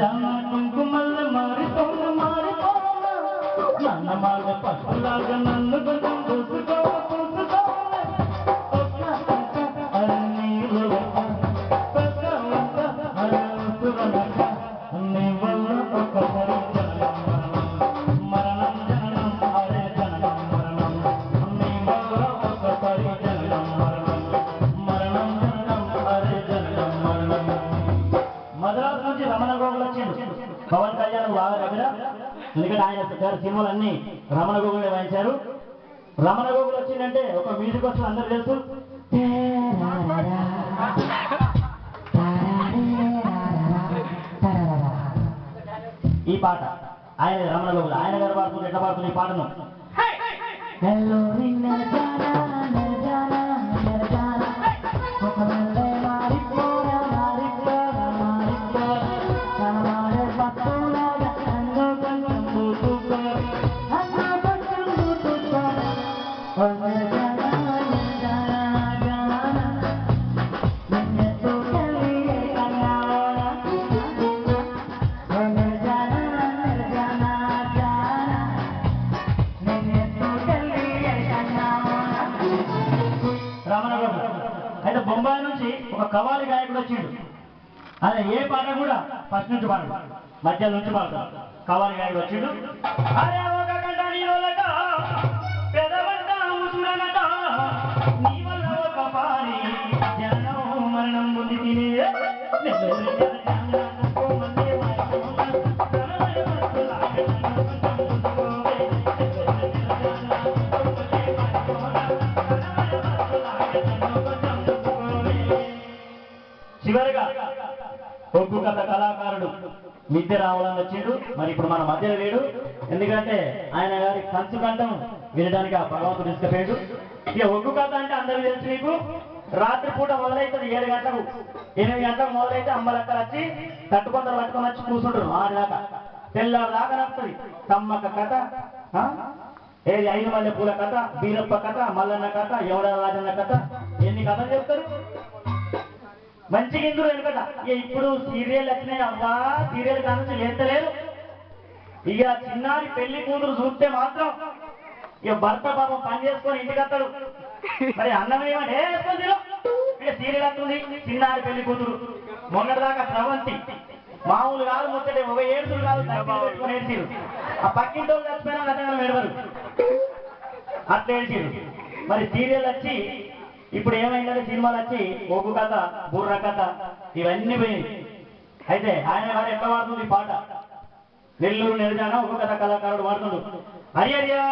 జాన కుంకుమల్ల మారిపోను మారిపోను నన్న మాట పట్టులాగా నన్ను కొంచెం చూసుకో పవన్ కళ్యాణ్ బాగా దగ్గర ఎందుకంటే ఆయన గారి సినిమాలు అన్ని రమణ గోగులే వాయించారు. రమణ గోగులు వచ్చిందంటే ఒక మ్యూజిక్ వస్తుంది అందరూ తెలుసు. ఈ పాట ఆయన రమణ గోగులు ఆయన గారు పాడుతుంది ఎట్లా పాడుతుంది ఈ పాటను. అయితే బొంబాయి నుంచి ఒక కవాలి గాయకుడు వచ్చిండు. అదే ఏ పాట కూడా ఫస్ట్ నుంచి పాడు మధ్య నుంచి పాడతాడు. కవాలి గాయకుడు వచ్చిండు. అరే ఒక గంట నీలోలట పెదవంట ఉసురనట నీ వల్ల ఒక పారి జననం మరణం ఉంది తినే చివరిగా ఒగ్గు కథ కళాకారుడు మిద్దె రావాలని వచ్చిండు. మరి ఇప్పుడు మన మధ్యలో లేడు, ఎందుకంటే ఆయన గారి కంచు కంఠం వినడానికి ఆ భగవంతుడు తీసుకుపోయాడు. ఇక ఒగ్గు కథ అంటే అందరికీ తెలుసు. మీకు రాత్రి పూట మొదలైతుంది 7 గంటలకు 8 గంటలకు మొదలైతే అమ్మలక్కలు వచ్చి తట్టుకొందరు పట్టుకొని వచ్చి కూర్చుంటారు. 6 దాకా తెల్లారు దాకా నడుస్తుంది. తమ్మక్క కథ, ఏది 5 మల్లె పూల కథ, బీరప్ప కథ, మల్లన్న కథ, ఎవడ రాజన్న కథ, ఎన్ని కథలు చెప్తారు. మంచిగా ఇందులో వెనుకట. ఇప్పుడు సీరియల్ వచ్చినాయి అవ్వా, సీరియల్ కానుంచి లేస్తలేరు. ఇక చిన్నారి పెళ్లి కూతురు చూస్తే మాత్రం ఇక భర్త పాపం పని చేసుకొని ఇంటికి వస్తాడు. మరి అన్నం ఏమంటే ఇక సీరియల్ వస్తుంది. చిన్నారి పెళ్లి కూతురు మొన్నటిదాకా స్రవంతి మామూలు కాదు, ముచ్చటే ఒక ఏడుసులు కాదు పెట్టుకొని ఏడ్చిరు. ఆ పక్కింటి వాళ్ళు చచ్చిపోయినా అతను ఏడవరు, అట్లా ఏడ్చిరు. మరి సీరియల్ వచ్చి ఇప్పుడు ఏమైందంటే సినిమాలు వచ్చి ఒగ్గు కథ, బుర్ర కథ ఇవన్నీ పోయింది. అయితే ఆయన గారు ఎట్లా వాడుతుంది పాట, నెల్లూరు నిరజాన ఒగ్గు కథ కళాకారుడు వాడుతుండు. హరియరియా